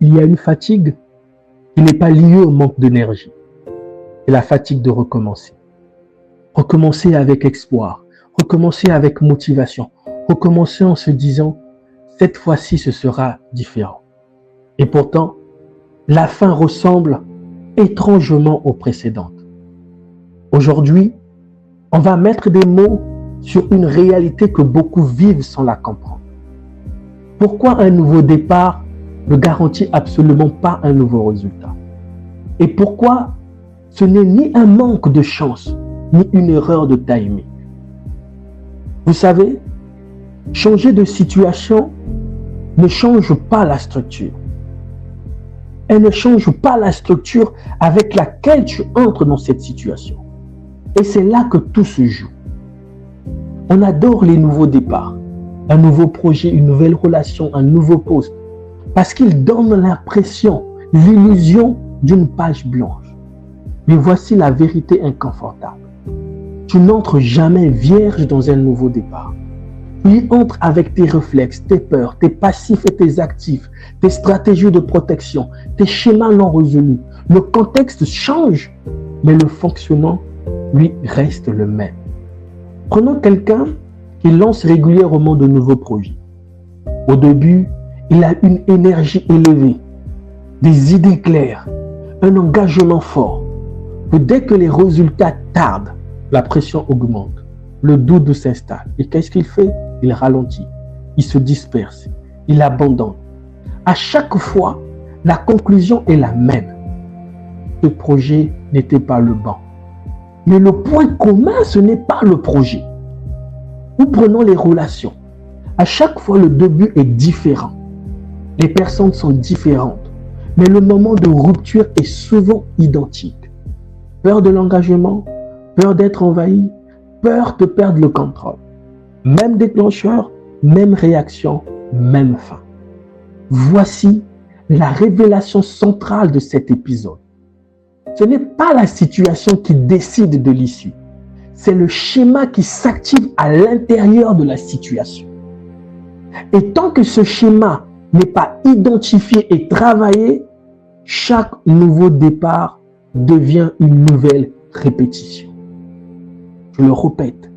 il y a une fatigue qui n'est pas liée au manque d'énergie. C'est la fatigue de recommencer. Recommencer avec espoir, recommencer avec motivation, recommencer en se disant, cette fois-ci ce sera différent. Et pourtant, la fin ressemble étrangement aux précédentes. Aujourd'hui, on va mettre des mots sur une réalité que beaucoup vivent sans la comprendre. Pourquoi un nouveau départ ne garantit absolument pas un nouveau résultat? Et pourquoi ce n'est ni un manque de chance, ni une erreur de timing? Vous savez, changer de situation ne change pas la structure. Elle ne change pas la structure avec laquelle tu entres dans cette situation. Et c'est là que tout se joue. On adore les nouveaux départs, un nouveau projet, une nouvelle relation, un nouveau poste, parce qu'ils donnent l'impression, l'illusion d'une page blanche. Mais voici la vérité inconfortable. Tu n'entres jamais vierge dans un nouveau départ. Tu y entres avec tes réflexes, tes peurs, tes passifs et tes actifs, tes stratégies de protection, tes schémas non résolus. Le contexte change, mais le fonctionnement, lui, reste le même. Prenons quelqu'un qui lance régulièrement de nouveaux projets. Au début, il a une énergie élevée, des idées claires, un engagement fort. Et dès que les résultats tardent, la pression augmente, le doute s'installe. Et qu'est-ce qu'il fait? Il ralentit, il se disperse, il abandonne. À chaque fois, la conclusion est la même. Ce projet n'était pas le bon. Mais le point commun, ce n'est pas le projet. Ou prenons les relations. À chaque fois, le début est différent. Les personnes sont différentes. Mais le moment de rupture est souvent identique. Peur de l'engagement, peur d'être envahi, peur de perdre le contrôle. Même déclencheur, même réaction, même fin. Voici la révélation centrale de cet épisode. Ce n'est pas la situation qui décide de l'issue. C'est le schéma qui s'active à l'intérieur de la situation. Et tant que ce schéma n'est pas identifié et travaillé, chaque nouveau départ devient une nouvelle répétition. Je le répète.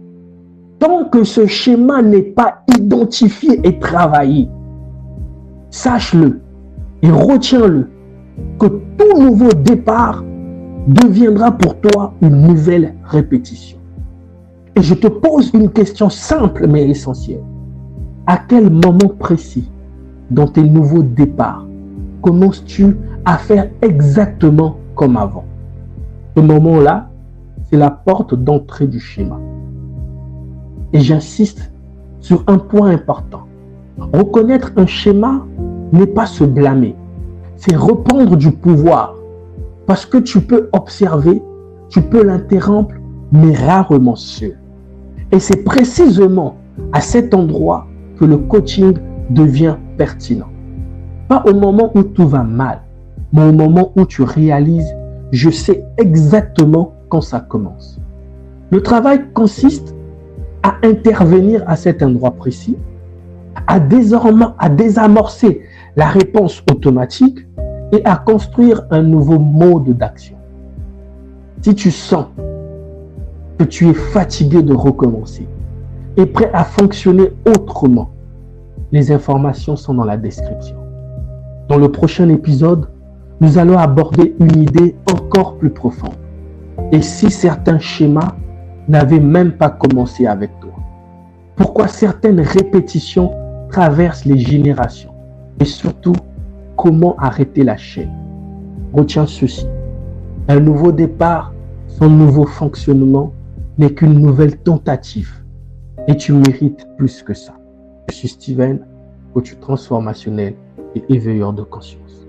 Tant que ce schéma n'est pas identifié et travaillé, sache-le et retiens-le que tout nouveau départ deviendra pour toi une nouvelle répétition. Et je te pose une question simple mais essentielle. À quel moment précis dans tes nouveaux départs commences-tu à faire exactement comme avant? Ce moment-là, c'est la porte d'entrée du schéma. Et j'insiste sur un point important. Reconnaître un schéma n'est pas se blâmer, c'est reprendre du pouvoir. Parce que tu peux observer, tu peux l'interrompre, mais rarement seul. Et c'est précisément à cet endroit que le coaching devient pertinent. Pas au moment où tout va mal, mais au moment où tu réalises, je sais exactement quand ça commence. Le travail consiste à intervenir à cet endroit précis, à désamorcer la réponse automatique et à construire un nouveau mode d'action. Si tu sens que tu es fatigué de recommencer et prêt à fonctionner autrement, les informations sont dans la description. Dans le prochain épisode, nous allons aborder une idée encore plus profonde. Et si certains schémas n'avaient même pas commencé avec toi? Pourquoi certaines répétitions traversent les générations? Et surtout, comment arrêter la chaîne? Retiens ceci. Un nouveau départ, son nouveau fonctionnement n'est qu'une nouvelle tentative. Et tu mérites plus que ça. Je suis Steven, coach transformationnel et éveilleur de conscience.